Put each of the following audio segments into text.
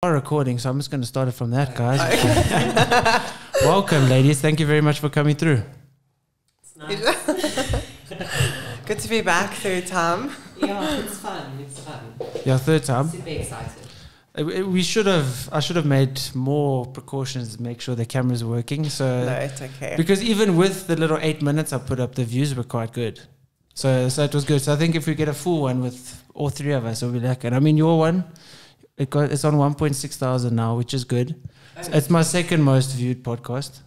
Are recording, so I'm just going to start it from that, guys. Welcome, ladies. Thank you very much for coming through. It's nice. Good to be back, third time. Yeah, it's fun. It's fun. Yeah, third time. Super excited. I should have made more precautions to make sure the camera's working. So No, it's okay. because even with the little 8 minutes I put up, the views were quite good. So it was good. So I think if we get a full one with all three of us, it'll be like, and I mean, your one, it's on 1,600 now, which is good. It's my second most viewed podcast.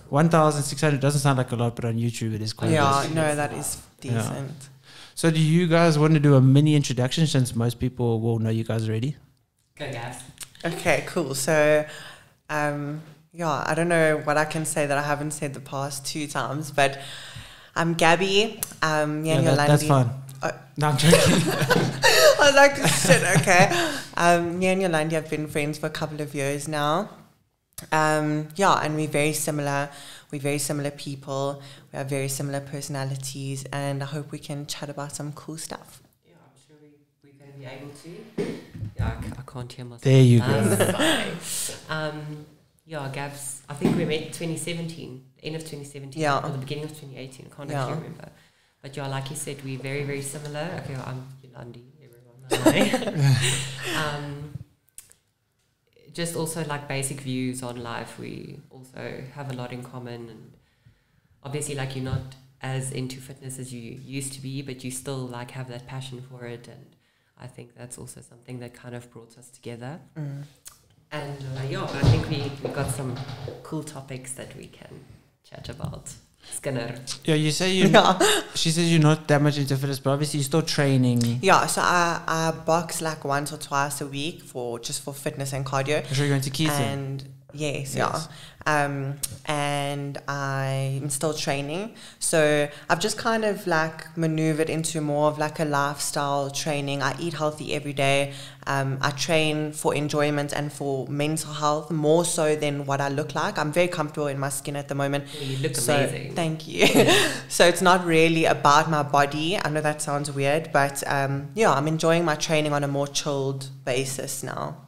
1,600 doesn't sound like a lot, but on YouTube it is quite Yeah, no, that is decent. Yeah. So do you guys want to do a mini introduction since most people will know you guys already? Go, guys. Okay, cool. So, yeah, I don't know what I can say that I haven't said the past 2 times, but I'm Gabi. Yeah, that's fine. No, I'm joking. I was like, shit, okay. Me and Yolandé have been friends for a couple of years now. Yeah, and we're very similar. We're very similar people. We have very similar personalities, and I hope we can chat about some cool stuff. Yeah, I'm sure we're going to be able to. Yeah, I can't hear myself. There you go. Yeah, Gabs, I think we met 2017, end of 2017, Yeah. or the beginning of 2018. I can't actually remember. But yeah, like you said, we're very, very similar. Okay, well, I'm Yolandé, everyone. Just also like basic views on life. We also have a lot in common, and obviously like you're not as into fitness as you used to be, but you still like have that passion for it, and I think that's also something that kind of brought us together. And yeah, I think we got some cool topics that we can chat about. Skinner. Yeah, you say she says you're not that much into fitness, but obviously you're still training. Yeah, so I box like once or twice a week for fitness and cardio. I'm sure you're going to keto. And yes. Yeah. And I'm still training. So I've just kind of like maneuvered into more of like a lifestyle training. I eat healthy every day. I train for enjoyment and for mental health more so than what I look like. I'm very comfortable in my skin at the moment. Yeah, you look amazing. Thank you. So it's not really about my body. I know that sounds weird, but yeah, I'm enjoying my training on a more chilled basis now.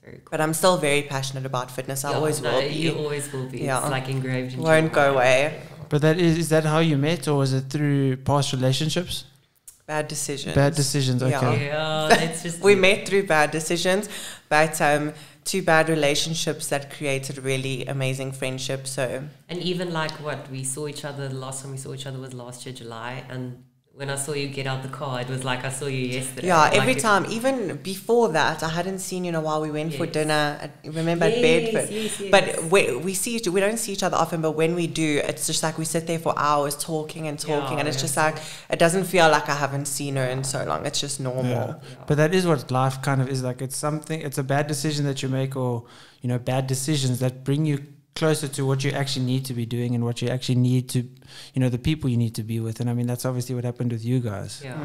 Very cool. But I'm still very passionate about fitness. I always will be. You always will be. Yeah. It's like engraved in Won't go away. But is that how you met, or was it through past relationships? Bad decisions. Bad decisions, okay. Yeah, it's just we met through bad decisions, but 2 bad relationships that created really amazing friendships. So and even like what we saw each other, the last time we saw each other was last year July, and when I saw you get out the car, it was like I saw you yesterday. Yeah, every like time. Even before that, I hadn't seen you in a while. We went for dinner. Remember at Bedford? Yes. But we don't see each other often. But when we do, it's just like we sit there for hours talking, and it's just like it doesn't feel like I haven't seen her in so long. It's just normal. Yeah. But that is what life kind of is like. It's a bad decision that you make, or bad decisions that bring you closer to what you actually need to be doing and what you actually need to, the people you need to be with. And I mean, that's obviously what happened with you guys. Yeah,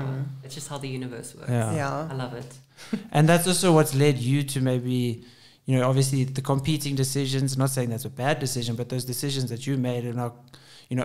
it's just how the universe works. Yeah. I love it. And that's also what's led you to maybe, obviously the competing decisions, not saying that's a bad decision, but those decisions that you made and are,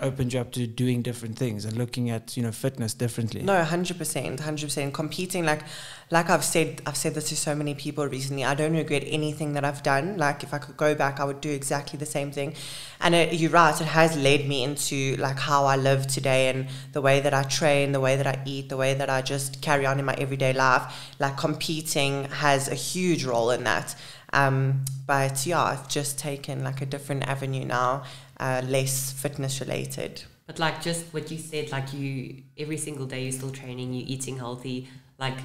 opened you up to doing different things and looking at, fitness differently. No, 100%. Competing, like I've said this to so many people recently. I don't regret anything that I've done. Like if I could go back, I would do exactly the same thing. And you're right, it has led me into like how I live today and the way that I train, the way that I eat, the way that I just carry on in my everyday life. Like competing has a huge role in that. But yeah, I've just taken like a different avenue now. Less fitness related. But like just what you said, like you every single day you're still training, you're eating healthy, like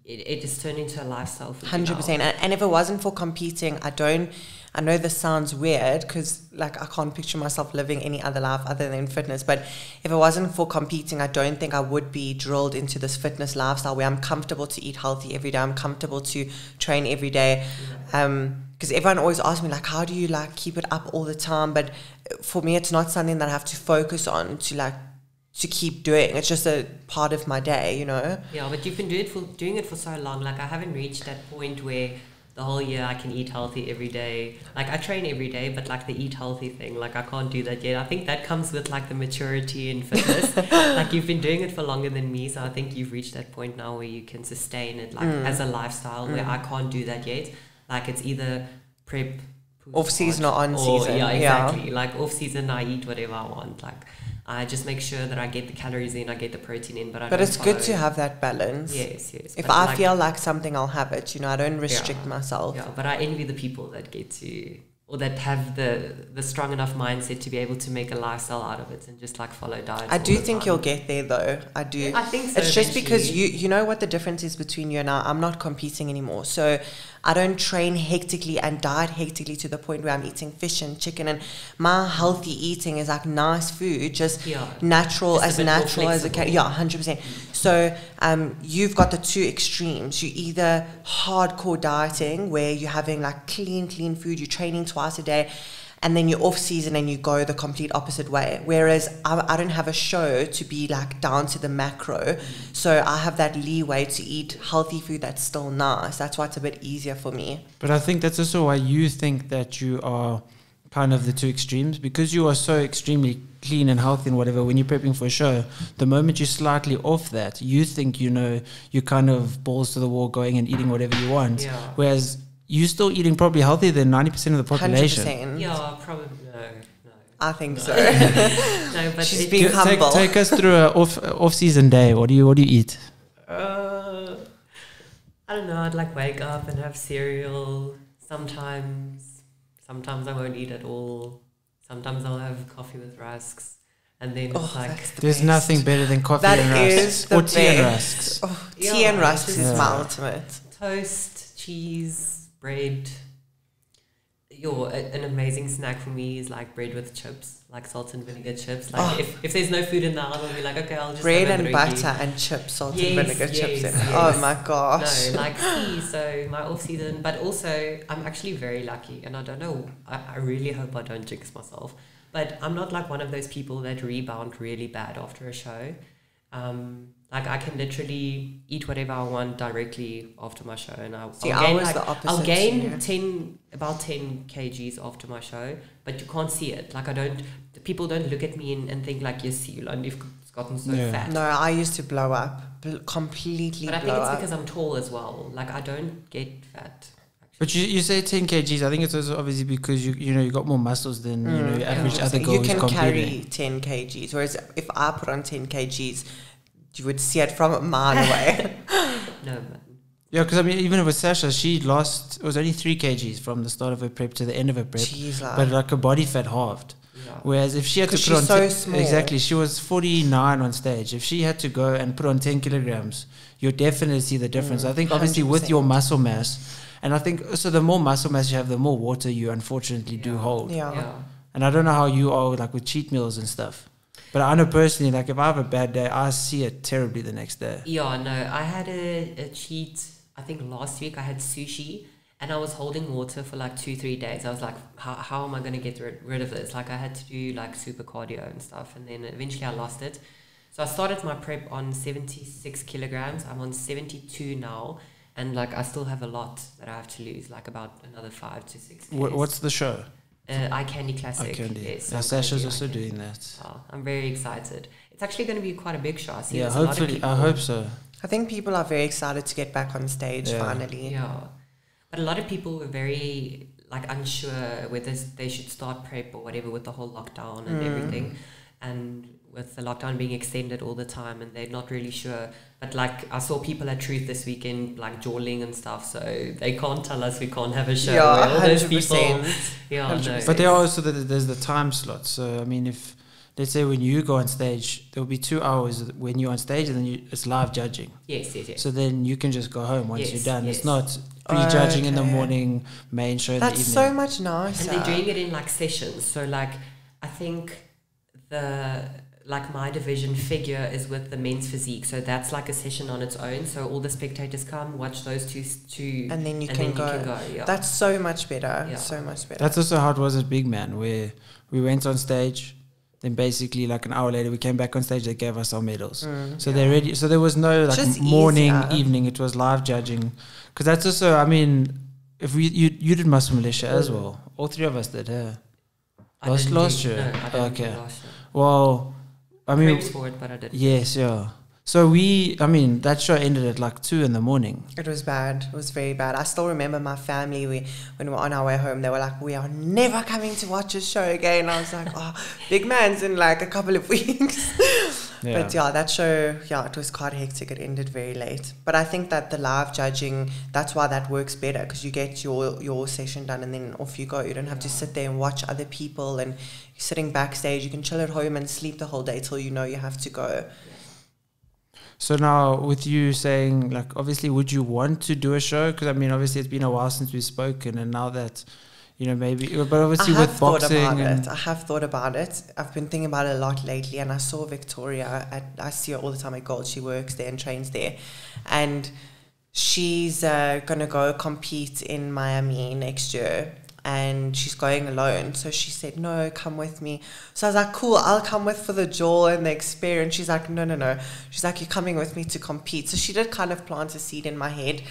it just turned into a lifestyle for you 100%. And if it wasn't for competing, I know this sounds weird because like I can't picture myself living any other life other than fitness, but if it wasn't for competing, I don't think I would be drilled into this fitness lifestyle where I'm comfortable to eat healthy every day, I'm comfortable to train every day. Because everyone always asks me like, how do you like keep it up all the time? But for me, it's not something that I have to focus on to keep doing. It's just a part of my day, Yeah, but you've been doing it for so long. Like I haven't reached that point where the whole year I can eat healthy every day. Like I train every day, but like the eat healthy thing, like I can't do that yet. I think that comes with like the maturity in fitness. Like you've been doing it for longer than me, so I think you've reached that point now where you can sustain it like as a lifestyle where I can't do that yet. Like it's either prep, off season or on season. Yeah, exactly. Like off season, I eat whatever I want. Like I just make sure that I get the calories in, I get the protein in, but I don't it's good follow. to have that balance. Yes. If I feel like something, I'll have it. I don't restrict myself. Yeah, but I envy the people that get to, or that have the strong enough mindset to be able to make a lifestyle out of it and just like follow diets. I do think you'll get there though. I do. Yeah, I think so. It's just because you know what the difference is between you and I'm not competing anymore. So I don't train hectically and diet hectically to the point where I'm eating fish and chicken, and my healthy eating is like nice food, just natural, just as it can. Yeah, 100%. So you've got the two extremes. You either hardcore dieting where you're having like clean food, you're training twice a day, and then you're off season and you go the complete opposite way. Whereas I don't have a show to be like down to the macro. So I have that leeway to eat healthy food that's still nice. That's why it's a bit easier for me. But I think that's also why you think that you are kind of the two extremes, because you are so extremely clean and healthy and whatever. When you're prepping for a show, the moment you're slightly off that, you think, you're kind of balls to the wall going and eating whatever you want. Yeah. Whereas you're still eating probably healthier than 90% of the population. 100%. Yeah, probably. No. I think so. No, but she's being humble. Take us through an off-season day. What do you eat? I don't know. I'd like wake up and have cereal. Sometimes I won't eat at all. Sometimes I'll have coffee with rusks. And then it's like... There's nothing better than coffee and rusks. Or tea and rusks. Oh, tea and rusks is my ultimate. Toast, cheese, bread. An amazing snack for me is like bread with chips, like salt and vinegar chips. Like if there's no food in the house, I'll be like, okay, I'll just bread have a and butter and chips, salt and vinegar chips. Yes. Oh my gosh. No, like so my off season, but also I'm actually very lucky, and I don't know. I really hope I don't jinx myself, but I'm not like one of those people that rebound really bad after a show. Like I can literally eat whatever I want directly after my show, and I'll gain about 10 kgs after my show, but you can't see it. Like people don't look at me and think like, yes, Yolandé, you've gotten so fat. No, I used to blow up, completely. But I think it's because I'm tall as well. Like I don't get fat. But you say 10 kgs. I think it's also obviously because you got more muscles than your average other girl. You can carry 10 kgs, whereas if I put on 10 kgs, you would see it from a mile away. No, man. Yeah, because I mean, even with Sasha, she lost. It was only 3 kgs from the start of her prep to the end of her prep. Jeez, but like her body fat halved. Yeah. Whereas if she had to put on so small. Exactly, she was 49 on stage. If she had to go and put on 10 kilograms, you'll definitely see the difference. I think obviously 100%. With your muscle mass. And I think so the more muscle mass you have, the more water you unfortunately do hold. Yeah. And I don't know how you are like with cheat meals and stuff. But I know personally, like if I have a bad day, I see it terribly the next day. Yeah, no, I had a cheat, I think last week I had sushi and I was holding water for like 2-3 days. I was like, how am I going to get rid of this? Like I had to do like super cardio and stuff. And then eventually I lost it. So I started my prep on 76 kilograms. I'm on 72 now. And like I still have a lot that I have to lose, like about another 5 to 6 days. What's the show? Eye Candy Classic. Eye Candy. Yes, Sasha's also doing that. Oh, I'm very excited. It's actually going to be quite a big show. Yeah, hopefully. I hope so. I think people are very excited to get back on stage finally. Yeah. But a lot of people were very like unsure whether they should start prep or whatever with the whole lockdown and everything. And with the lockdown being extended all the time and they're not really sure. But like I saw people at Truth this weekend like jawling and stuff, so they can't tell us we can't have a show. Yeah, all those 100%. people. Yeah, 100%. No. But there are also there's the time slot. So I mean, if let's say when you go on stage, there will be 2 hours when you're on stage, and then it's live judging. Yes. So then you can just go home once you're done. Yes. It's not pre-judging in the morning, main show in the evening. That's so much nicer. And they're doing it in like sessions. So like I think my division figure is with the men's physique, so that's like a session on its own. So all the spectators come watch those two, and then you can go. Yeah. That's so much better. Yeah. So much better. That's also how it was at Big Man, where we went on stage. Then basically, like an hour later, we came back on stage. They gave us our medals. So they're ready. So there was no like just morning, easier. Evening. It was live judging, because that's also. I mean, if you did Muscle Militia as well. All 3 of us did. Yeah. Last year. No, I didn't do last year. Well, I mean, Preps for it, but I didn't. Yes, yeah. So that show ended at like 2 a.m. It was bad. It was very bad. I still remember my family, when we were on our way home, they were like, we are never coming to watch this show again. I was like, oh, big man's in like a couple of weeks. Yeah. But yeah, that show, it was quite hectic. It ended very late. But I think that the live judging, that's why that works better, because you get your session done and then off you go. You don't have to sit there and watch other people, and you're sitting backstage. You can chill at home and sleep the whole day till you know you have to go. So now, with you saying, like, obviously, would you want to do a show? Because, I mean, obviously, it's been a while since we've spoken, and now that, maybe... But obviously, with boxing... I have thought about it. I've been thinking about it a lot lately, and I saw Victoria. I see her all the time at Gold. She works there and trains there. And she's going to go compete in Miami next year. And she's going alone. So she said, no, come with me. So I was like, cool, I'll come with for the jewel and the experience. She's like, no. She's like, you're coming with me to compete. So she did kind of plant a seed in my head.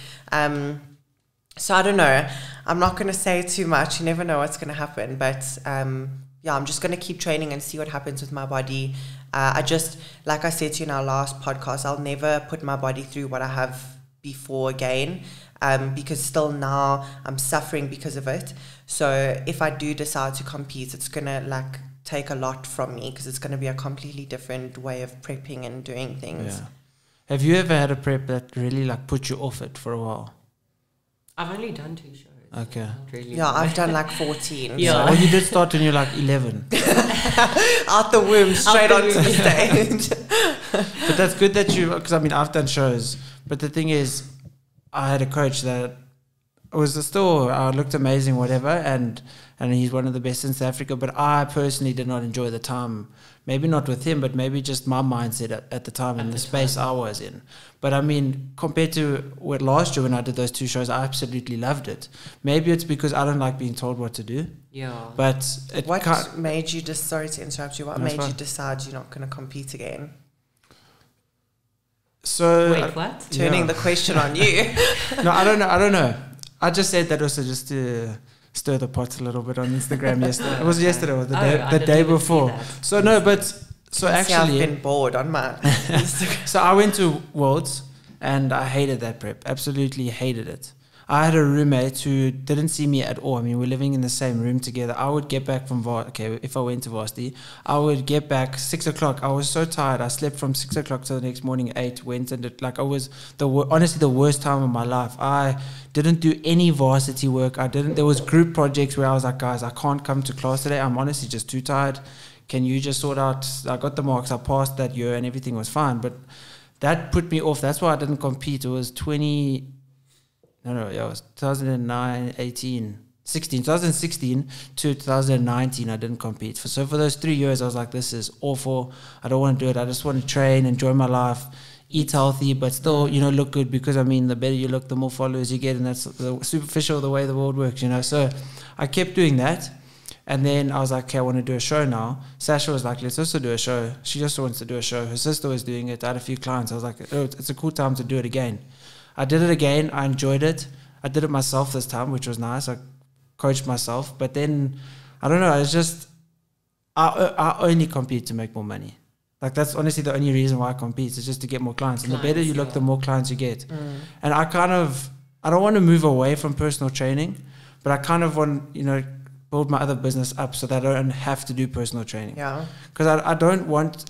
So I don't know. I'm not going to say too much. You never know what's going to happen. But I'm just going to keep training and see what happens with my body. Like I said to you in our last podcast, I'll never put my body through what I have before again. Because still now I'm suffering because of it. So if I do decide to compete, it's going to take a lot from me, because it's going to be a completely different way of prepping and doing things. Yeah. Have you ever had a prep that really put you off it for a while? I've only done 2 shows. Okay. Not really. Yeah, I've done 14. Yeah. Well, you did start when you're 11. Out the womb, straight onto the stage. But that's good that because I've done shows, but the thing is, I had a coach that looked amazing, whatever, and he's one of the best in South Africa, but I personally did not enjoy the time. Maybe not with him, but maybe just my mindset at the time and the space I was in. But compared to last year when I did those 2 shows, I absolutely loved it. Maybe it's because I don't like being told what to do. Yeah. But what made you sorry to interrupt you, what No, made fine. you decide you're not going to compete again? So Wait, what? Turning the question on you. No, I don't know. I just said that also just to stir the pot a little bit on Instagram yesterday. It was yesterday or the day before. So no, but so actually I've been bored on my Instagram. So I went to Worlds and I hated that prep. Absolutely hated it. I had a roommate who didn't see me at all. We're living in the same room together. I would get back from if I went to varsity, I would get back 6 o'clock. I was so tired. I slept from 6 o'clock till the next morning, 8, went and I was honestly the worst time of my life. I didn't do any varsity work. There was group projects where I was like, guys, I can't come to class today. I'm honestly just too tired. Can you just sort out? I got the marks. I passed that year and everything was fine. But that put me off. That's why I didn't compete. It was 2009, 18, 16. 2016 to 2019, I didn't compete. So for those 3 years, I was like, this is awful. I don't want to do it. I just want to train, enjoy my life, eat healthy, but still, look good, because, the better you look, the more followers you get, and that's the superficial, the way the world works, So I kept doing that. And then I was like, okay, I want to do a show now. Sasha was like, let's also do a show. She also wants to do a show. Her sister was doing it. I had a few clients. I was like, oh, it's a cool time to do it again. I did it again. I enjoyed it. I did it myself this time, which was nice. I coached myself. But then, I don't know. It's just, I only compete to make more money. That's honestly the only reason why I compete. It's just to get more clients. And the better you look, the more clients you get. And I don't want to move away from personal training, but I kind of want, build my other business up so that I don't have to do personal training. Yeah. Because I don't want,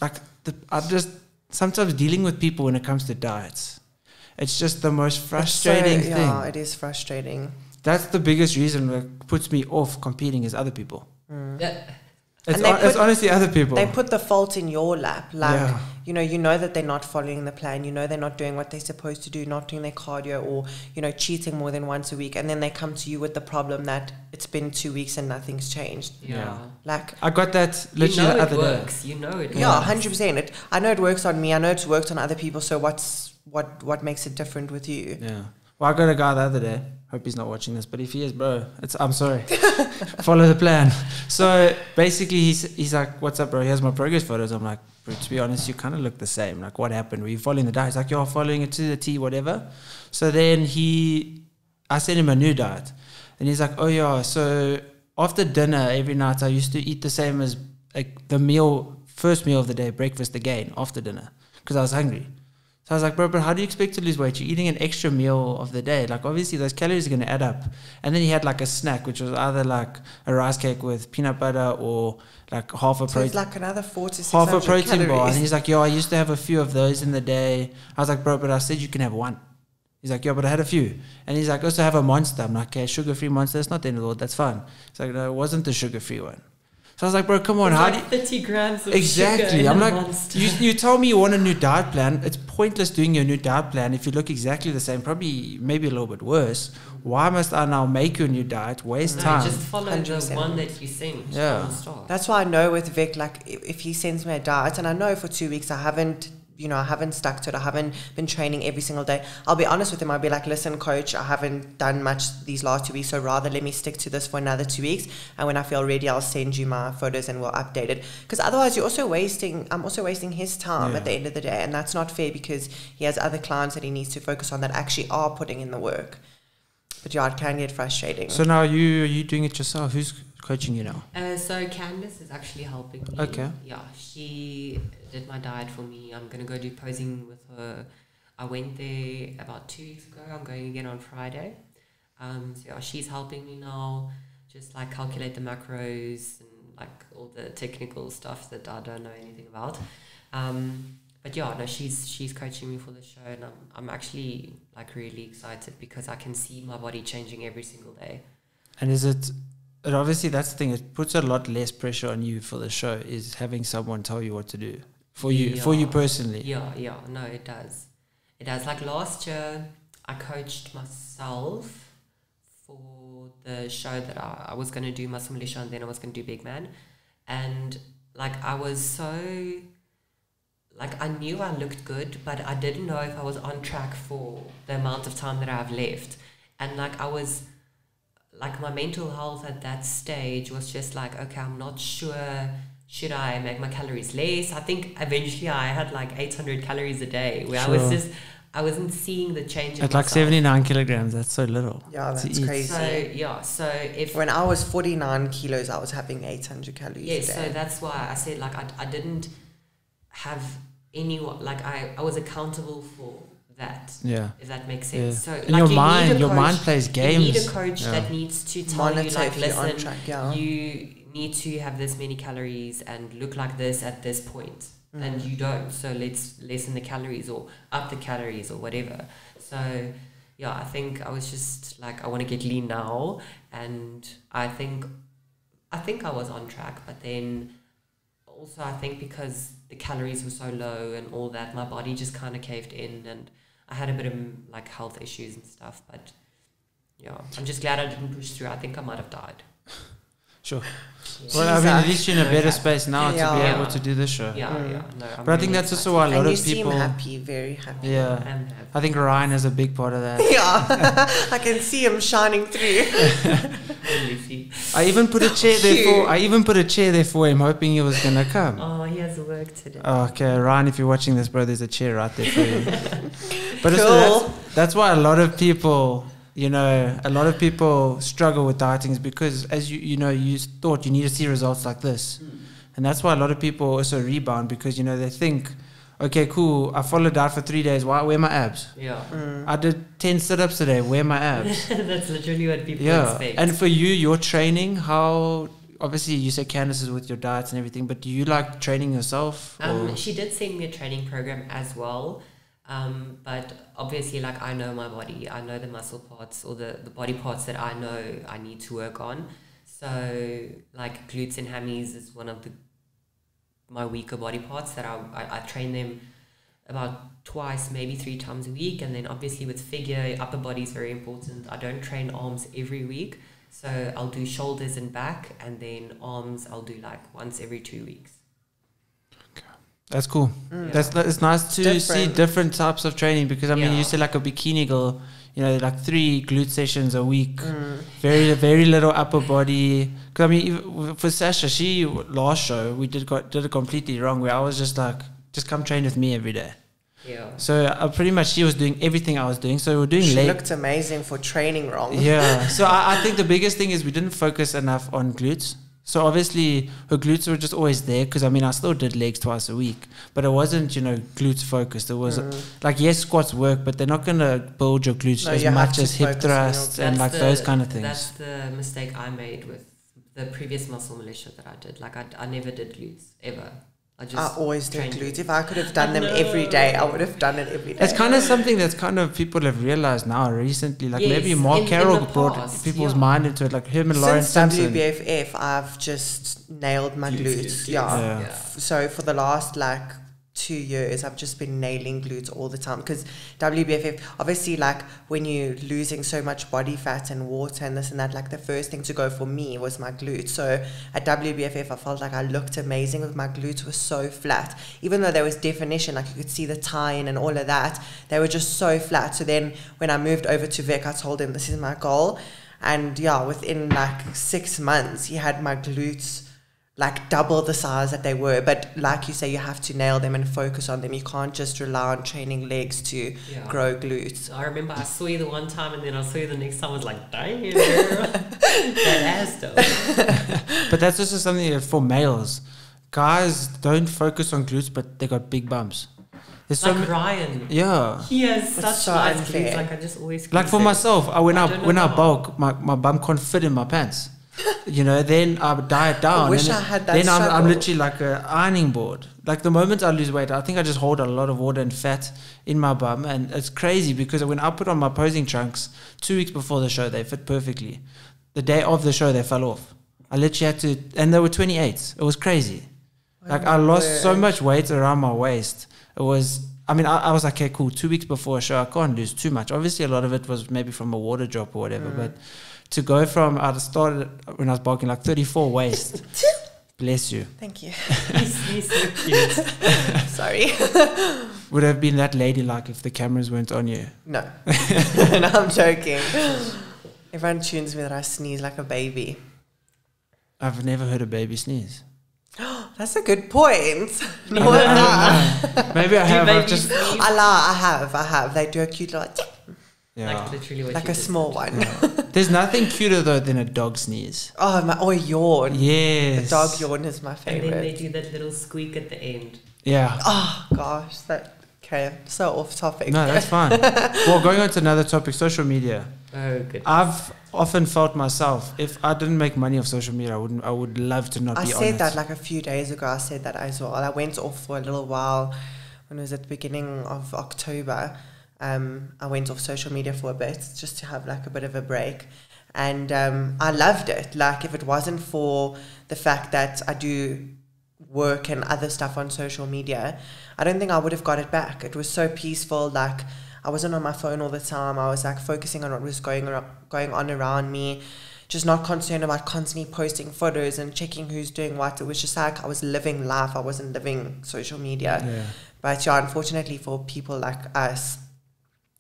sometimes dealing with people when it comes to diets, it's just the most frustrating thing. Yeah, it is frustrating. That's the biggest reason that puts me off competing is other people. Yeah. It's honestly other people. They put the fault in your lap. You know that they're not following the plan. They're not doing what they're supposed to do, not doing their cardio, or, cheating more than once a week. And then they come to you with the problem that it's been 2 weeks and nothing's changed. Yeah. I got that literally the other day. It works. Yeah, 100%. I know it works on me. I know it's worked on other people. So what makes it different with you? Yeah. Well, I got a guy the other day. Hope he's not watching this, but if he is, bro, I'm sorry. Follow the plan. So basically, he's like, "What's up, bro?" He has my progress photos. I'm like, "Bro, to be honest, you kind of look the same. Like, what happened? Were you following the diet?" He's like, "Yo, following it to the T, whatever." So then I sent him a new diet, and he's like, "Oh yeah." So after dinner every night, I used to eat the same as the first meal of the day, breakfast again after dinner, because I was hungry. So I was like, bro, but how do you expect to lose weight? You're eating an extra meal of the day. Like, obviously, those calories are going to add up. And then he had like a snack, which was either like a rice cake with peanut butter or like half a So protein. it's like another 4 to 600 Half a protein calories. bar. And he's like, yo, I used to have a few of those in the day. I was like, bro, but I said you can have one. He's like, yo, but I had a few. And he's like, also have a Monster. I'm like, okay, sugar-free Monster. That's not the end of the world. That's fine. He's like, no, it wasn't the sugar-free one. So I was like, bro, come on. It's How like do you... 30 grams of Exactly. sugar in I'm a like, Monster. you tell me you want a new diet plan. It's pointless doing your new diet plan if you look exactly the same, probably maybe a little bit worse. Why must I now make you a new diet, waste No, time? just follow 100%. the one that you sent. Yeah. From the start. That's why I know with Vic, like if he sends me a diet, and I know for 2 weeks I haven't stuck to it. I haven't been training every single day. I'll be honest with him. I'll be like, listen, coach, I haven't done much these last 2 weeks, so rather let me stick to this for another 2 weeks. And when I feel ready, I'll send you my photos and we'll update it. Because otherwise, I'm also wasting his time at the end of the day, and that's not fair because he has other clients that he needs to focus on that actually are putting in the work. But yeah, it can get frustrating. So now are you doing it yourself? Who's coaching you now? So Candace is actually helping me. Okay. Yeah, she did my diet for me. I'm going to go do posing with her. I went there about 2 weeks ago. I'm going again on Friday. So yeah, she's helping me now, just like calculate the macros and like all the technical stuff that I don't know anything about. But yeah, no, she's coaching me for the show, and I'm actually like really excited because I can see my body changing every single day. And and obviously that's the thing, it puts a lot less pressure on you for the show, is having someone tell you what to do for you personally. Yeah, no, it does. It does. Like last year, I coached myself for the show that I was going to do Muscle Militia, and then I was going to do Big Man. And like I was so... Like I knew I looked good, but I didn't know if I was on track for the amount of time that I have left. And like I was... Like my mental health at that stage was just like, okay, I'm not sure, should I make my calories less? I think eventually I had like 800 calories a day where I wasn't seeing the change in At like myself. 79 kilograms, that's so little. Yeah, that's crazy. So if... When I was 49 kilos, I was having 800 calories a day. So that's why I said like I didn't have anyone, like I was accountable for that, if that makes sense. So and like your mind plays games. You need a coach that needs to tell Monitor you like, if you're on listen, track, you need to have this many calories and look like this at this point, and you don't, so let's lessen the calories or up the calories or whatever. So yeah, I think I was just like, I want to get lean now, and I think I was on track, but then also I think because the calories were so low and all that, my body just kind of caved in, and I had a bit of like health issues and stuff. But yeah, I'm just glad I didn't push through. I think I might have died. Sure. Yeah. Well, I mean, at least you're in a better space now to be able to do this show. Yeah. No, I'm but I think really that's excited. also why a lot And you of people... seem happy, very happy. Yeah. I'm happy. I think Ryan has a big part of that. Yeah, I can see him shining through. I even put a chair there for him, hoping he was gonna come. Oh, he has work today. Okay, Ryan, if you're watching this, bro, there's a chair right there for you. But Cool. also that's why a lot of people, struggle with dieting, is because as you thought you need to see results like this. And that's why a lot of people also rebound, because they think, okay, cool, I followed diet for 3 days, where are my abs? Yeah. I did 10 sit-ups today, where are my abs? That's literally what people Yeah. expect. And for you, your training, how... Obviously, you say Candace is with your diets and everything, but do you like training yourself? She did send me a training program as well. But obviously, like, I know my body. I know the muscle parts or the body parts that I know I need to work on. So, like, glutes and hammies is one of my weaker body parts that I train them about twice, maybe 3 times a week. And then obviously with figure, upper body is very important. I don't train arms every week. So I'll do shoulders and back, and then arms I'll do like once every 2 weeks. Okay. That's cool. It's nice to see different types of training, because I mean, you said like a bikini girl, like 3 glute sessions a week, very, very little upper body. Because I mean, even for Sasha, last show we did it completely wrong, where I was just like, just come train with me every day. Yeah. So pretty much she was doing everything I was doing. So we were doing She looked amazing for training wrong. Yeah. So I think the biggest thing is we didn't focus enough on glutes. So obviously her glutes were just always there because I mean I still did legs twice a week, but it wasn't, you know, glutes focused. It was like, yes, squats work, but they're not gonna build your glutes as much as hip thrusts and like those kind of things. That's the mistake I made with the previous muscle militia that I did. Like I never did glutes ever. I always did glutes. If I could have done them every day, I would have done it every day. It's kind of something that's kind of people have realized now recently. Like maybe Mark Carroll brought people's mind into it. Like him and Lauren Simpson. Since WBFF, I've just nailed my glutes. Yeah. So for the last 2 years, I've just been nailing glutes all the time because WBFF, obviously, like when you're losing so much body fat and water and this and that, like the first thing to go for me was my glutes. So at WBFF, I felt like I looked amazing with my glutes were so flat. Even though there was definition, like you could see the tie-in and all of that, they were just so flat. So then when I moved over to Vic, I told him this is my goal. And yeah, within 6 months, he had my glutes double the size that they were. But like you say, you have to nail them and focus on them. You can't just rely on training legs to grow glutes. I remember I saw you the one time and then I saw you the next time. I was like, dang, that ass though. But that's also something for males. Guys don't focus on glutes, but they got big bumps. There's like Ryan. Yeah. He has such nice glutes. Like I just always like for myself, when I bulk, my bum can't fit in my pants. You know, then I diet down. I wish I had that. Then I'm literally like an ironing board. Like the moment I lose weight, I think I just hold a lot of water and fat in my bum, and it's crazy because when I put on my posing trunks 2 weeks before the show, they fit perfectly. The day of the show, they fell off. I literally had to, and they were 28s. It was crazy. Like I lost so much weight around my waist. It was. I mean, I was like, okay, cool. 2 weeks before a show, I can't lose too much. Obviously, a lot of it was maybe from a water drop or whatever, but. To go from, I started when I was bulking 34 waist. Bless you. Thank you. He's so cute. Sorry. Would have been that ladylike if the cameras weren't on you. No. No, I'm joking. Everyone tunes me that I sneeze like a baby. I've never heard a baby sneeze. That's a good point. No, maybe I have. I have. They do a cute little... Yeah. Like literally what like a small one. Yeah. There's nothing cuter though than a dog sneeze. Or yawn. Yes. The dog yawn is my favorite. And then they do that little squeak at the end. Yeah. Oh gosh, okay. So off topic. No, that's fine. Well, going on to another topic, social media. Oh good. I've often felt myself, if I didn't make money off social media, I would love to not be on it. I said that a few days ago. I said that as well. I went off for a little while when it was at the beginning of October. I went off social media for a bit just to have a bit of a break, and I loved it. Like if it wasn't for the fact that I do work and other stuff on social media, I don't think I would have got it back. It was so peaceful. Like I wasn't on my phone all the time. I was focusing on what was going on around me, just not concerned about constantly posting photos and checking who's doing what. It was just I was living life. I wasn't living social media. Yeah. But yeah, unfortunately for people like us,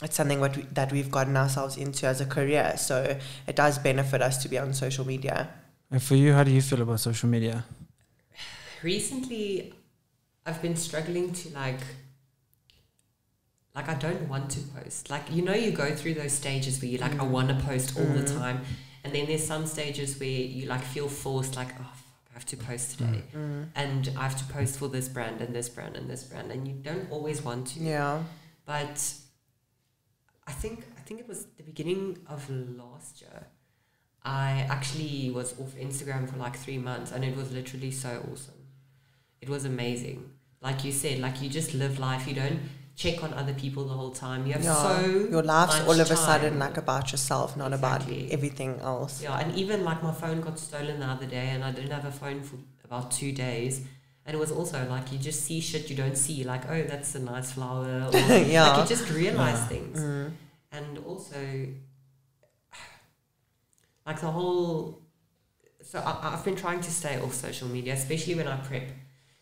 it's something that we've gotten ourselves into as a career. So it does benefit us to be on social media. And for you, how do you feel about social media? Recently, I've been struggling to I don't want to post. You go through those stages where you I want to post all the time. And then there's some stages where you feel forced, oh, fuck, I have to post today. And I have to post for this brand and this brand and this brand. And you don't always want to. Yeah. But I think it was the beginning of last year. I actually was off Instagram for 3 months, and it was literally so awesome. It was amazing. Like you said, you just live life. You don't check on other people the whole time. You have your life's much all of a time. sudden about yourself, not about everything else. Yeah, and even my phone got stolen the other day, and I didn't have a phone for about 2 days. And it was also you just see shit you don't see, oh, that's a nice flower. Or, you just realize things. And also, the whole... So I've been trying to stay off social media, especially when I prep,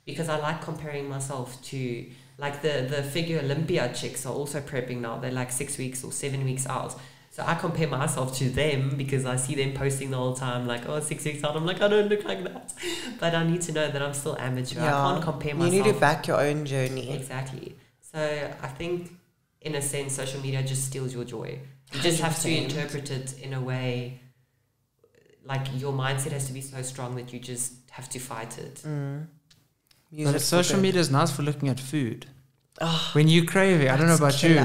because I like comparing myself to... the figure Olympia chicks are also prepping now. They're 6 weeks or 7 weeks out. So I compare myself to them because I see them posting the whole time, 6 weeks out. I'm I don't look like that. But I need to know that I'm still amateur. I can't compare myself. You need to back your own journey. Exactly. So I think, in a sense, social media just steals your joy. You just have to interpret it in a way, like your mindset has to be so strong that you just have to fight it. But social media is nice for looking at food. Oh, When you crave it, I don't know about you.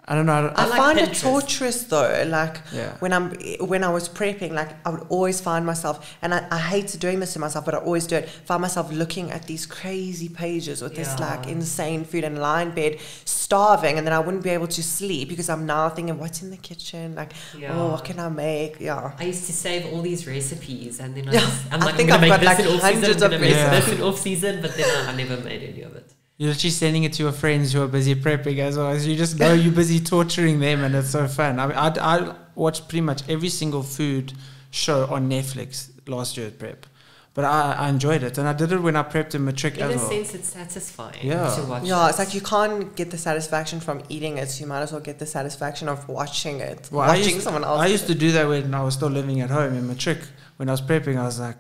I don't know. I like find it Pinterest. torturous though. Like Yeah. when I was prepping, like I would always find myself, and I hate doing this to myself, but I always do it. Find myself looking at these crazy pages with this like insane food and lie in bed starving, and then I wouldn't be able to sleep because I'm now thinking, what's in the kitchen? Like, oh, what can I make? Yeah. I used to save all these recipes, and then I'm I like, think I'm I've gonna got make like this in off season. hundreds I'm of gonna make recipes. this in off season, but then I never made any of it. You're actually sending it to your friends who are busy prepping as well. So you just know you're busy torturing them, and it's so fun. I mean, I watched pretty much every single food show on Netflix last year at prep. But I enjoyed it. And I did it when I prepped in matric In as a well. sense, it's satisfying Yeah. to watch. Yeah, it. it's like you can't get the satisfaction from eating it, so you might as well get the satisfaction of watching it. Well, watching someone else. I used to do that when I was still living at home in matric. When I was prepping, I was like,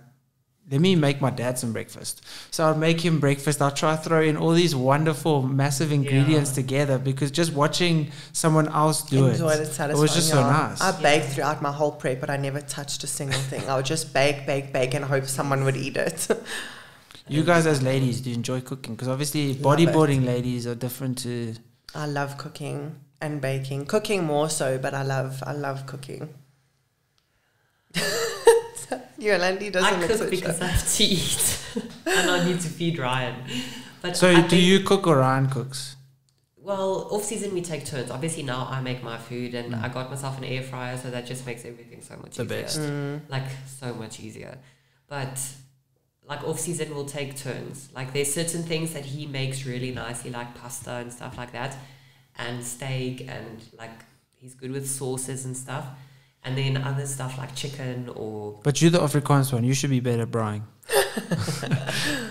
let me make my dad some breakfast. So I'd make him breakfast. I'll try to throw in all these wonderful, massive ingredients together, because just watching someone else do it was just so nice. I baked throughout my whole prep, but I never touched a single thing. I would just bake, and hope someone would eat it. You guys as ladies, do you enjoy cooking? Because obviously bodybuilding ladies are different to... I love cooking and baking. Cooking more so, but I love cooking. Yolandé doesn't I look cook so because sure. I have to eat, and I need to feed Ryan. But So I do think- you cook or Ryan cooks? Well, off season we take turns. Obviously now I make my food, and I got myself an air fryer, so that just makes everything so much The easier. best. Like so much easier. But like off season we'll take turns. Like there's certain things that he makes really nicely, like pasta and stuff like that, and steak, and like he's good with sauces and stuff. And then other stuff like chicken or... But you're the Afrikaans one. You should be better at braaiing.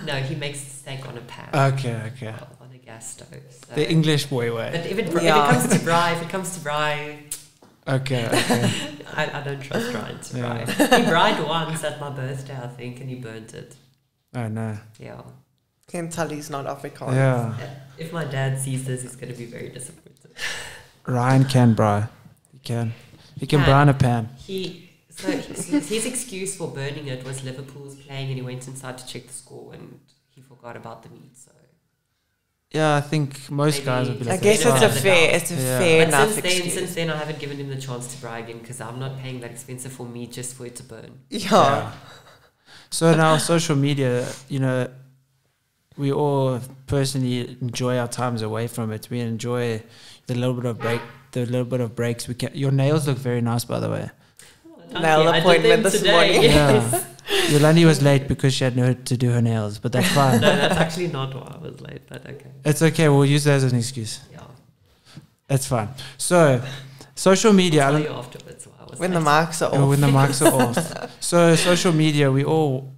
No, he makes steak on a pan. Okay. On a gas stove. So. The English boy way. But if it comes to braai, Okay. I don't trust Ryan to Yeah. braai. He braaied once at my birthday, I think, and he burnt it. Oh, no. Yeah. Can tell he's not Afrikaans. Yeah. If my dad sees this, he's going to be very disappointed. Ryan can braai. He can. He can braai in a pan. His excuse for burning it was Liverpool was playing, and he went inside to check the score, and he forgot about the meat. So Yeah, I think most guys would be I like guess that. it's a Yeah. fair but enough since excuse. then, I haven't given him the chance to braai again, because I'm not paying that expensive for meat just for it to burn. Yeah. So now social media, we all personally enjoy our times away from it. We enjoy the little bit of breaks. Your nails look very nice, by the way. Nail appointment this morning. Yeah. Yolandé was late because she had nowhere to do her nails, but that's fine. No, that's actually not why I was late, but okay. It's okay. We'll use that as an excuse. Yeah. That's fine. So, social media. I'll tell you afterwards why I was When late. the marks are off. When the mics are off. So, social media, we all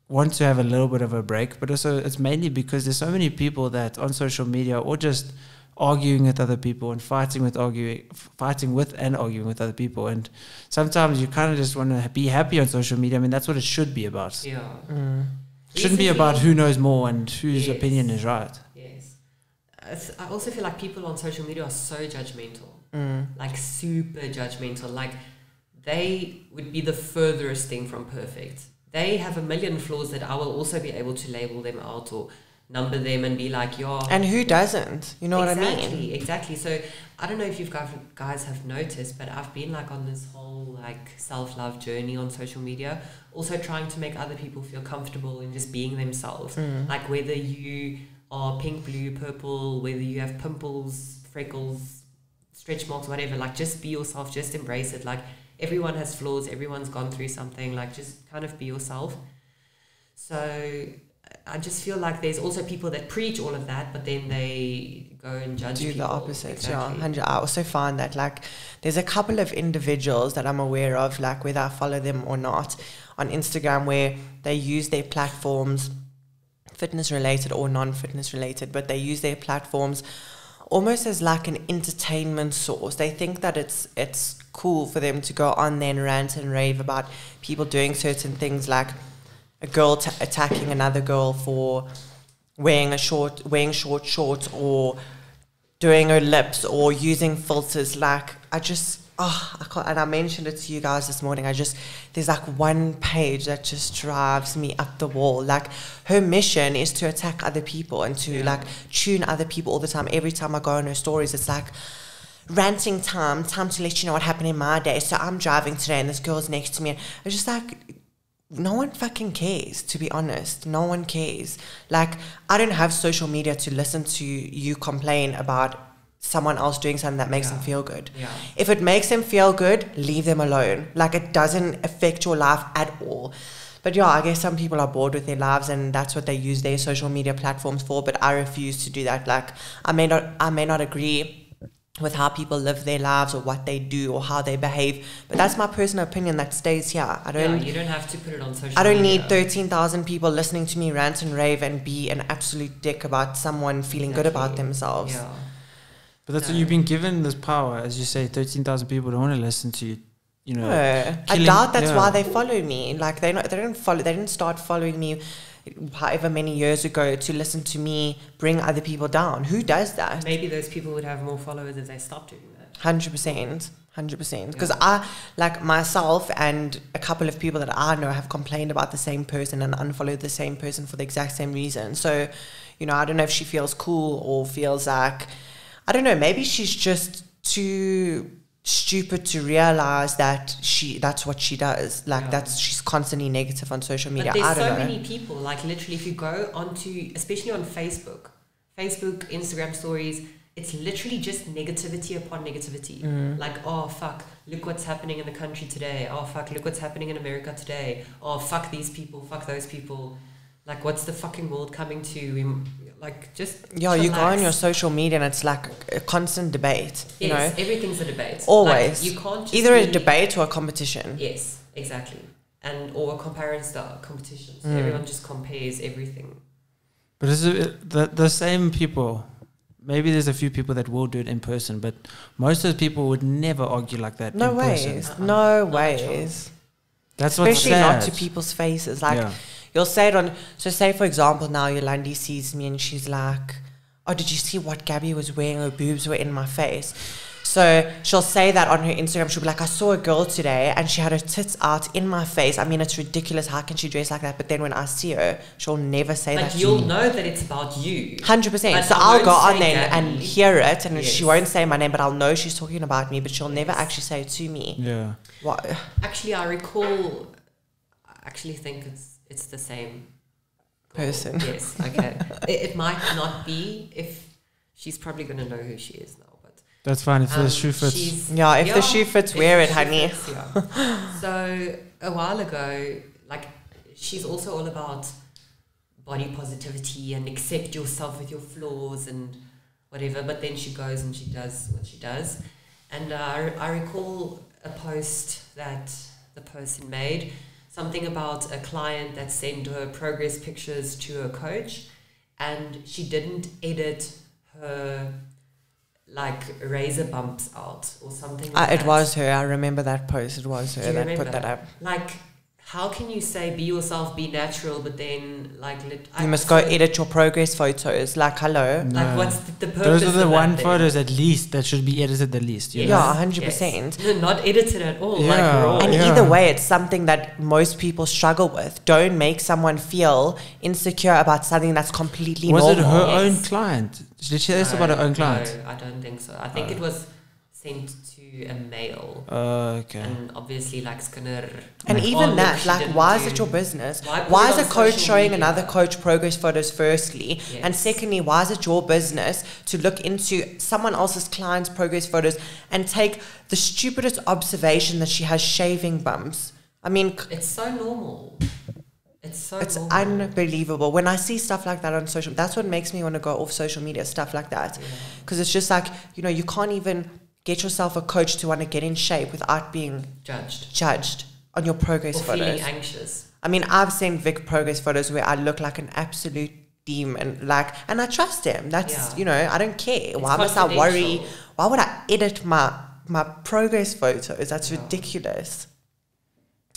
want to have a little bit of a break, but also it's mainly because there's so many people that on social media or just arguing with other people and fighting with and arguing with other people, and sometimes you kind of just want to be happy on social media. I mean, that's what it should be about. Yeah. It shouldn't be about who knows more and whose Yes. opinion is right. Yes. I also feel like people on social media are so judgmental. Like super judgmental. Like they would be the furthest thing from perfect. They have a million flaws that I will also be able to label them out or number them and be like, yeah. And who doesn't? You know what I mean? Exactly. So I don't know if you guys have noticed, but I've been like on this whole like self-love journey on social media, also trying to make other people feel comfortable in just being themselves. Like whether you are pink, blue, purple, whether you have pimples, freckles, stretch marks, whatever, like just be yourself, just embrace it. Like everyone has flaws, everyone's gone through something, like just kind of be yourself. So I just feel like there's also people that preach all of that, but then they go and judge Do people. the opposite. Exactly. Yeah, 100. I also find that like there's a couple of individuals that I'm aware of, like whether I follow them or not, on Instagram where they use their platforms, fitness related or non-fitness related, but they use their platforms almost as like an entertainment source. They think that it's cool for them to go on there and rant and rave about people doing certain things, like a girl attacking another girl for wearing short shorts or doing her lips or using filters. Like I Oh, I can't, and I mentioned it to you guys this morning. There's like one page that just drives me up the wall. Like, her mission is to attack other people and to like tune other people all the time. Every time I go on her stories, it's like ranting time to let you know what happened in my day. So I'm driving today and this girl's next to me. And it's just like, no one fucking cares, to be honest. No one cares. Like, I don't have social media to listen to you complain about someone else doing something that makes them feel good. Yeah. If it makes them feel good, leave them alone. Like, it doesn't affect your life at all. But yeah, I guess some people are bored with their lives and that's what they use their social media platforms for, but I refuse to do that. Like, I may not agree with how people live their lives or what they do or how they behave, but that's my personal opinion that stays here. You don't have to put it on social media. I don't need 13,000 people listening to me rant and rave and be an absolute dick about someone feeling good about themselves. Yeah. But that's what you've been given, this power. As you say, 13,000 people don't want to listen to you. You know, I doubt that's why they follow me. Like, they didn't start following me however many years ago to listen to me bring other people down. Who does that? Maybe those people would have more followers if they stopped doing that. 100%. Because I, like myself and a couple of people that I know, have complained about the same person and unfollowed the same person for the exact same reason. So, you know, I don't know if she feels cool or feels like, I don't know, maybe she's just too stupid to realize that that's what she does. Like, she's constantly negative on social media. But I there's don't so know. many people, like, literally, if you go onto, especially on Facebook, Instagram stories, it's literally just negativity upon negativity. Like, oh fuck, look what's happening in the country today. Oh fuck, look what's happening in America today. Oh fuck these people, fuck those people. Like, what's the fucking world coming to? Like, just you go on your social media and it's like a constant debate. You know, everything's a debate. Always. Like, you can't just either a debate or a competition. Yes, exactly. Or a comparison competition. So everyone just compares everything. But is it the same people? Maybe there's a few people that will do it in person, but most of the people would never argue like that. No in ways. person. No ways. That's what's Especially sad. not to people's faces. Like, you'll say it on, so say for example now Yolandé sees me and she's like, oh, did you see what Gabi was wearing? Her boobs were in my face. So she'll say that on her Instagram. She'll be like, I saw a girl today and she had her tits out in my face. I mean, it's ridiculous. How can she dress like that? But then when I see her, she'll never say that. Like, you'll know that it's about you. 100%. So I'll go on then and hear it, and she won't say my name, but I'll know she's talking about me, but she'll never actually say it to me. Yeah. What? Actually, I actually think it's the same person. Yes, okay. It might not be, if she's probably going to know who she is now. That's fine, if the shoe fits. The shoe fits, wear it, honey. So a while ago, like, she's also all about body positivity and accept yourself with your flaws and whatever, but then she goes and she does what she does. And I recall a post that the person made, something about a client that sent her progress pictures to a coach, and she didn't edit her like razor bumps out or something like that. It was her. I remember that post. It was her that put that up. Like, how can you say be yourself, be natural, but then like you must go edit your progress photos? Like, hello. No. Like, what's the purpose? Those are the one photos at least that should be edited the least. You know? 100%. No, not edited at all. Yeah. Like, raw. And either way, it's something that most people struggle with. Don't make someone feel insecure about something that's completely normal. Was it her own client? Did she say this about her own client? No, I don't think so. I think it was sent to a male. Okay. And obviously, like, Skinner. And even that, like, why is it your business? Why is a coach showing another coach progress photos, firstly? Yes. And secondly, why is it your business to look into someone else's client's progress photos and take the stupidest observation that she has shaving bumps? I mean, it's so normal. It's normal. Unbelievable. When I see stuff like that on social, that's what makes me want to go off social media, stuff like that. Because it's just like, you know, you can't even get yourself a coach to want to get in shape without being judged on your progress or photos. Feeling anxious. I mean, I've seen Vic progress photos where I look like an absolute demon, like, and I trust him. That's, you know, I don't care. Why must I worry? Why would I edit my progress photos? That's ridiculous.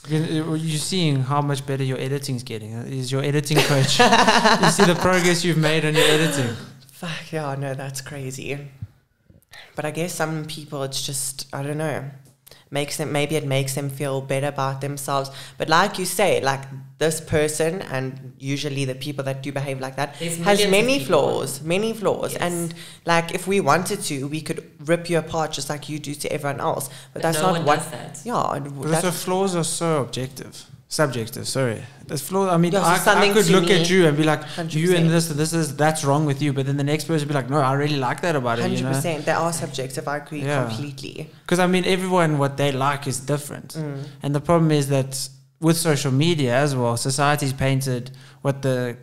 You're seeing how much better your editing's getting. Is your editing coach? You see the progress you've made on your editing. Fuck yeah, no, that's crazy. But I guess some people, it's just, I don't know. maybe it makes them feel better about themselves. But like you say, like this person, and usually the people that do behave like that, has many flaws. Yes. And like if we wanted to, we could rip you apart just like you do to everyone else. But that's no not one what. Does that. Yeah. But so flaws are so subjective. Sorry, there's flaws. I mean, Yeah, I could look at you and be like, 100%. you and that's wrong with you. But then the next person would be like, no, I really like that about it. 100%. They are subjective. I agree completely. Because I mean, everyone, what they like is different. And the problem is that with social media as well, society's painted what the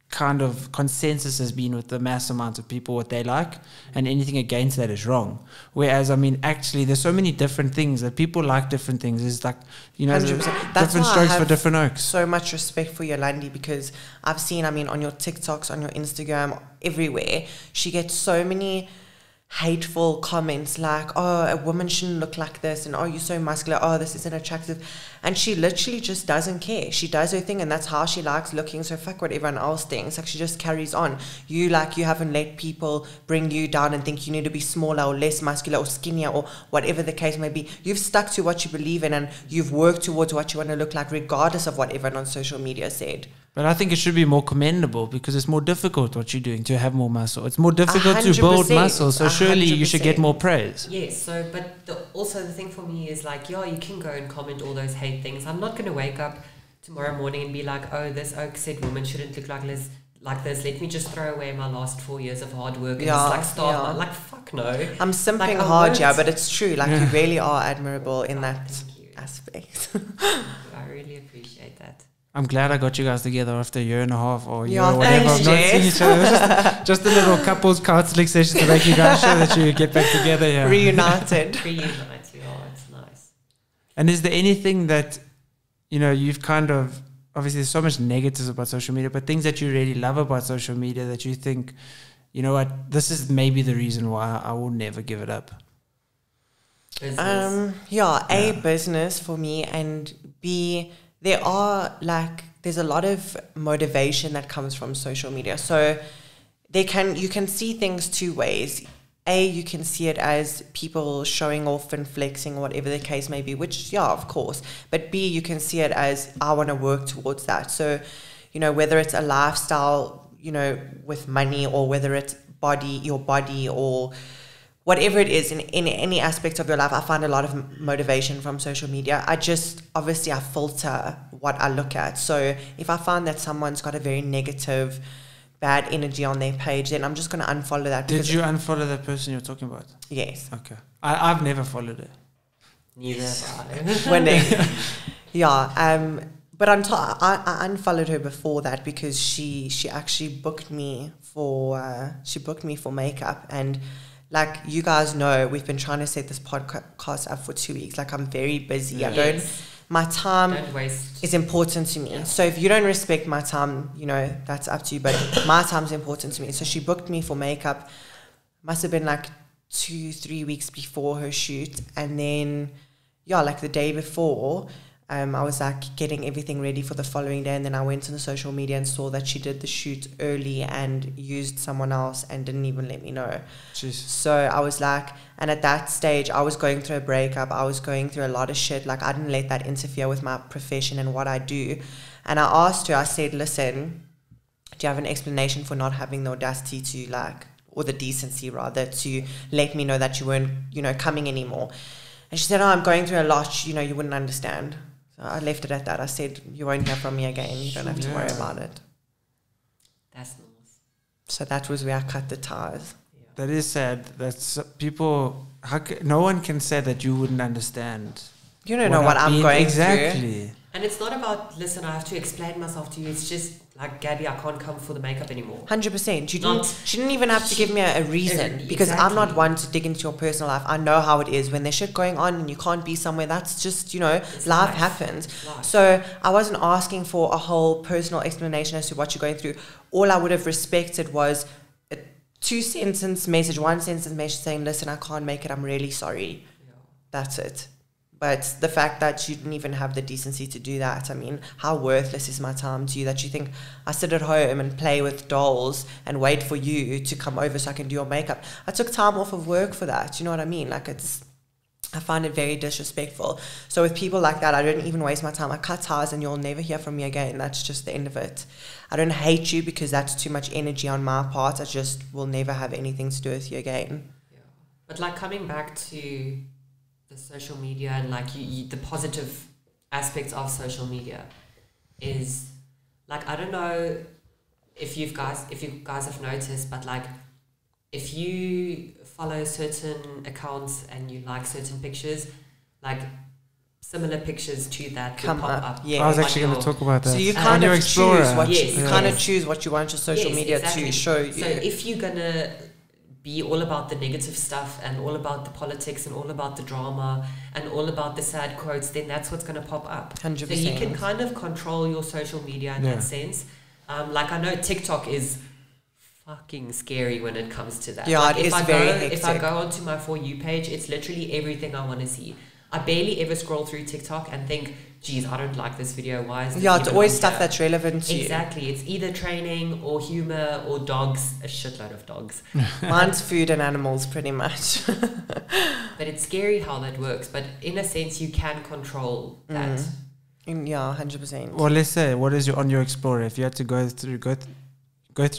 kind of consensus has been with the mass amount of people what they like, and anything against that is wrong. Whereas I mean, actually there's so many different things that people like. Different things is like, you know, different strokes for different oaks. So much respect for Yolandé, because I've seen, I mean, on your TikToks, on your Instagram, everywhere, she gets so many hateful comments like, oh, a woman shouldn't look like this, and oh, you're so muscular, oh, this isn't attractive. And she literally just doesn't care. She does her thing, and that's how she likes looking, so fuck what everyone else thinks. Like, she just carries on. You haven't let people bring you down and think you need to be smaller or less muscular or skinnier or whatever the case may be. You've stuck to what you believe in, and you've worked towards what you want to look like, regardless of what everyone on social media said. But I think it should be more commendable, because it's more difficult what you're doing to have more muscle. It's more difficult to build muscle, so surely 100%. You should get more praise. Yes, so, but also the thing for me is like, yeah, you can go and comment all those hate things. I'm not going to wake up tomorrow morning and be like, oh, this oak said women shouldn't look like this. Let me just throw away my last 4 years of hard work and just like start. Like, fuck no. I'm simping like, hard, but it's true. Like, you really are admirable in that aspect. I really appreciate that. I'm glad I got you guys together after a year and a half or a year or whatever. Thanks, I've not seen each other. Just a little couples counseling session to make you guys sure that you get back together. Yeah. Reunited. It's nice. And is there anything that, you know, you've kind of, obviously there's so much negatives about social media, but things that you really love about social media that you think, you know what, this is maybe the reason why I will never give it up? Business. A, business for me, and B, there's a lot of motivation that comes from social media. So you can see things two ways. A, you can see it as people showing off and flexing, whatever the case may be, which, of course. But B, you can see it as, I want to work towards that. So, you know, whether it's a lifestyle, you know, with money, or whether it's your body, or whatever it is in any aspect of your life, I find a lot of motivation from social media. I filter what I look at. So if I find that someone's got a very negative, bad energy on their page, then I'm just going to unfollow that. Did you unfollow that person you're talking about? Yes. Okay. I've never followed it. Neither have I. Winning. But I unfollowed her before that, because she actually booked me for makeup. And like you guys know, we've been trying to set this podcast up for 2 weeks. Like, I'm very busy. Yes. My time is important to me. Yeah. So if you don't respect my time, you know, that's up to you. But my time's important to me. So she booked me for makeup. Must have been like 2-3 weeks before her shoot. And then, like the day before, I was like getting everything ready for the following day, and then I went on the social media and saw that she did the shoot early and used someone else and didn't even let me know. Jeez. So I was like, and at that stage I was going through a breakup, I was going through a lot of shit. Like, I didn't let that interfere with my profession and what I do. And I asked her, I said, listen, do you have an explanation for not having the audacity to or the decency rather, to let me know that you weren't, you know, coming anymore? And she said, oh, I'm going through a lot, you know, you wouldn't understand. So I left it at that. I said, you won't hear from me again. You don't have to worry about it. That's nice. So that was where I cut the ties. Yeah. That is sad. That's people. No one can say that you wouldn't understand. You don't know what I'm going through. Exactly. And it's not about, listen, I have to explain myself to you. It's just like, Gabi, I can't come for the makeup anymore. 100%. She didn't even have to give me a reason, because I'm not one to dig into your personal life. I know how it is when there's shit going on and you can't be somewhere. That's just, you know, life happens. So I wasn't asking for a whole personal explanation as to what you're going through. All I would have respected was a 2-sentence message, 1-sentence message saying, listen, I can't make it. I'm really sorry. Yeah. That's it. But the fact that you didn't even have the decency to do that, I mean, how worthless is my time to you that you think I sit at home and play with dolls and wait for you to come over so I can do your makeup? I took time off of work for that. You know what I mean? Like, I find it very disrespectful. So with people like that, I don't even waste my time. I cut ties and you'll never hear from me again. That's just the end of it. I don't hate you because that's too much energy on my part. I just will never have anything to do with you again. Yeah. But like coming back to the social media and like the positive aspects of social media is like, I don't know if you guys have noticed, but like if you follow certain accounts and you like certain pictures, like similar pictures to that will pop up. Yeah. I was actually going to talk about that. So you kind of choose what you want your social media exactly. to show you. So if you're going to be all about the negative stuff and all about the politics and all about the drama and all about the sad quotes, then that's what's going to pop up. 100%. So you can kind of control your social media in that sense. Like I know TikTok is fucking scary when it comes to that. Yeah, like it is very hectic. If I go onto my For You page, it's literally everything I want to see. I barely ever scroll through TikTok and think, geez, I don't like this video. Why is this it's always stuff that's relevant to you. Exactly. It's either training or humor or dogs, a shitload of dogs. Mine's food and animals, pretty much. But it's scary how that works. But in a sense, you can control that. Yeah, 100%. Well, let's say, what is on your Explorer? If you had to go through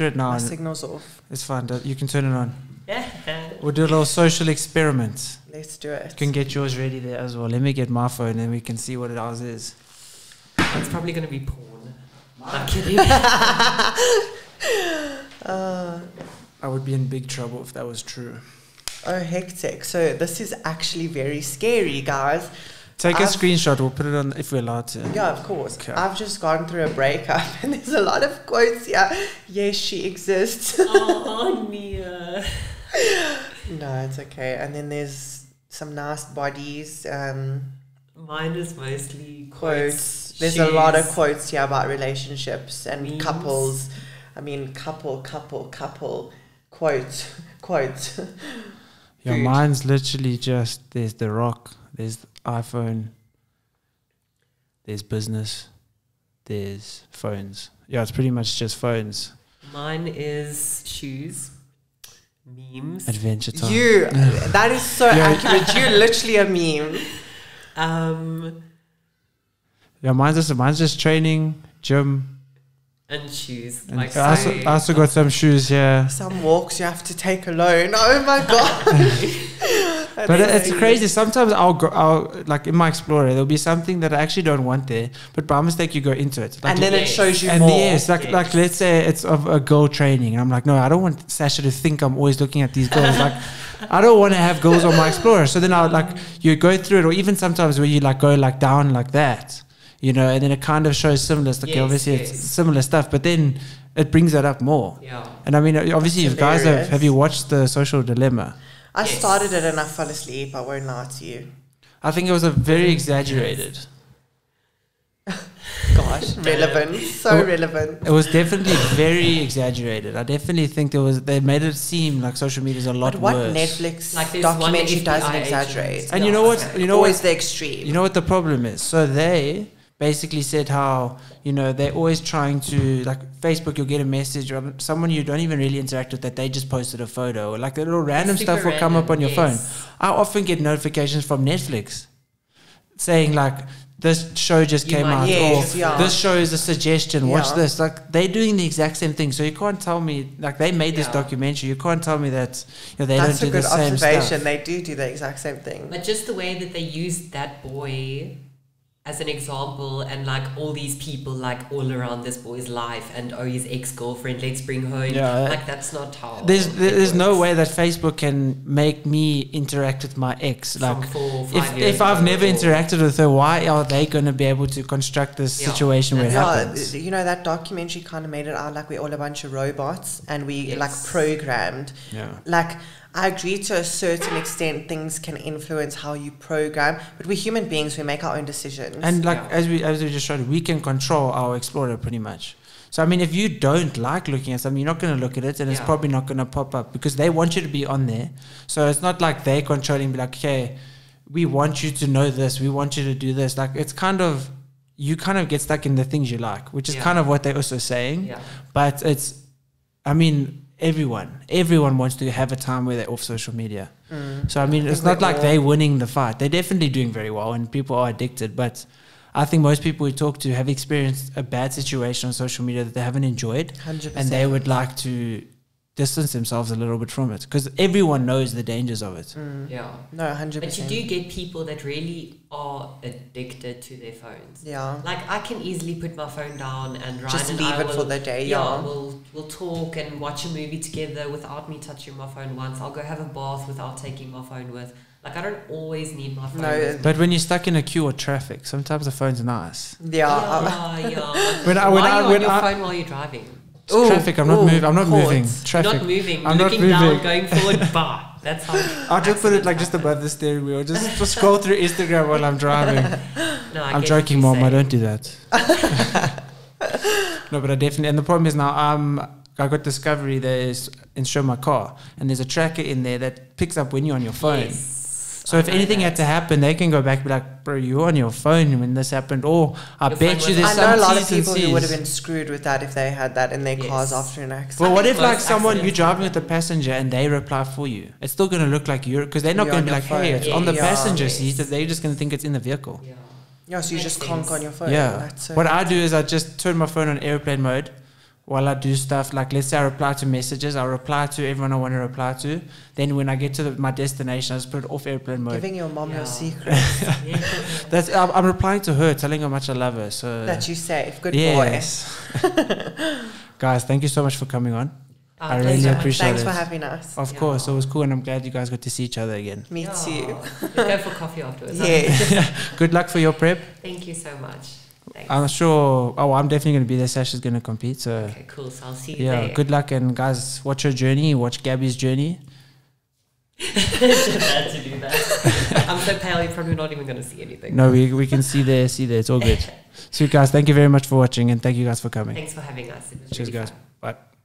it now. My signal's off. It's fine. You can turn it on. We'll do a little social experiment. Let's do it. You can get yours ready there as well. Let me get my phone and we can see what ours is. It's probably going to be porn. I'm kidding. I would be in big trouble if that was true. Oh, hectic. So this is actually very scary, guys. Take a screenshot. We'll put it on if we're allowed to. Yeah, of course. Okay. I've just gone through a breakup and there's a lot of quotes here. Yes, she exists. Oh, Nia. No, it's okay. And then there's some nice bodies. Mine is mostly quotes. There's a lot of quotes here about relationships and memes. Couples. I mean, couple, quote. Yeah, mine's literally just, there's The Rock, there's iPhone, there's business, there's phones. Yeah, it's pretty much just phones. Mine is shoes, memes, Adventure Time. That is so accurate. You're literally a meme. Yeah, mine's just training, gym. And shoes. And like I also got some shoes here. Some walks you have to take alone. Oh my god. But it's crazy. Sometimes I'll like in my Explorer, there'll be something that I actually don't want there, but by mistake you go into it. Like and then it shows you and more. Like let's say it's of a girl training, and I'm like, no, I don't want Sasha to think I'm always looking at these girls. Like, I don't want to have girls on my Explorer. So then I'll like, you go through it, or even sometimes where you like go like down like that. You know, and then it kind of shows similar stuff. Okay, obviously, it's similar stuff, but then it brings that up more. Yeah. And I mean, obviously, you guys have you watched The Social Dilemma? I started it and I fell asleep. I won't lie to you. I think it was a very exaggerated. Gosh, relevant. So relevant. It was definitely very exaggerated. I definitely think they made it seem like social media is a lot but what worse. Netflix documentary doesn't exaggerate? And you know what? Always the extreme. You know what the problem is? So they basically said how, you know, they're always trying to, like Facebook, you'll get a message or someone you don't even really interact with that they just posted a photo, or like a little random stuff will come up on your phone. I often get notifications from Netflix saying like, this show just came out, or this show is a suggestion, watch this. Like, they're doing the exact same thing. So you can't tell me, like, they made this documentary, you can't tell me that, you know, they don't do the same stuff. That's a good observation. They do the exact same thing. But just the way that they used that boy as an example, and like all these people like all around this boy's life, and his ex-girlfriend, let's bring her in. Like, that's not how there's no way that Facebook can make me interact with my ex. Like, if I've never interacted with her, why are they going to be able to construct this situation where it happens? You know, that documentary kind of made it out like we're all a bunch of robots and we like programmed. Like, I agree to a certain extent things can influence how you program, but we're human beings, we make our own decisions. And like as we just showed, we can control our Explorer pretty much. So I mean, if you don't like looking at something, you're not going to look at it, and it's probably not going to pop up because they want you to be on there. So it's not like they're controlling, be like, okay, we want you to know this, we want you to do this. Like, it's kind of, you kind of get stuck in the things you like, which is kind of what they're also saying. But it's, I mean, everyone wants to have a time where they're off social media. So I mean, it's think not like they're winning the fight. They're definitely doing very well, and people are addicted. But I think most people we talk to have experienced a bad situation on social media that they haven't enjoyed, 100%. and they would like to distance themselves a little bit from it because everyone knows the dangers of it. Yeah. No, 100%. But you do get people that really are addicted to their phones. Yeah. Like I can easily put my phone down and Ryan Just and leave I it will, for the day. Yeah, Yeah. we'll talk and watch a movie together without me touching my phone once. I'll go have a bath without taking my phone with. Like I don't always need my phone. No, with me. But when you're stuck in a queue or traffic, sometimes the phone's nice. Yeah. Yeah. When I- Why when are I- you when on your I- phone while you're driving? It's traffic. I'm not moving. I'm not caught. moving. Traffic. You're not moving. I'm You're not looking down, moving. going forward. Bah. That's how. I'll just put it like just above the steering wheel. Just scroll through Instagram while I'm driving. No, I I'm get joking, what Mom. you're I don't saying. do that. No, but I definitely. And the problem is now I got Discovery. There's in Show My Car, and there's a tracker in there that picks up when you're on your phone. Yes. So if I know anything that. had to happen, they can go back and be like, bro, you were on your phone when this happened. Or I Your bet phone you was there's I some know a lot of T's and people who would have C's. been screwed with that if they had that in their cars Yes. after an accident. Well, I what think if like most someone, you're accidents driving with happen. the passenger and they reply for you? It's still going to look like you're, because they're not You're going to on be your like, hey, phone. it's on the Yeah. passenger Yes. seat. They're just going to think it's in the vehicle. Yeah. Yeah, so you Makes just conk sense. on your phone. Yeah. That's so What I do is I just turn my phone on airplane mode while I do stuff. Like, let's say I reply to messages. I'll reply to everyone I want to reply to. Then when I get to my destination, I just put it off airplane mode. giving your mom Yeah. your secrets Yeah. I'm replying to her, telling her how much I love her. So that you safe. Good yes. Guys, thank you so much for coming on. Oh, I thanks really so much. boy. appreciate Thanks it. for having us. Of Yeah. course, it was cool, and I'm glad you guys got to see each other again. Me Yeah. too. Let's go for coffee afterwards. Yes. Good luck for your prep. Thank you so much. Thanks. I'm sure. Oh, I'm definitely going to be there. Sasha's going to compete. So Okay, cool. So I'll see you yeah, there. good luck, and guys, watch her journey. Watch Gabi's journey. Just had to do that. I'm so pale, you're probably not even going to see anything. No, we can see there. It's all good. So, guys, thank you very much for watching, and thank you guys for coming. Thanks for having us. It was Cheers, really guys. fun. Bye.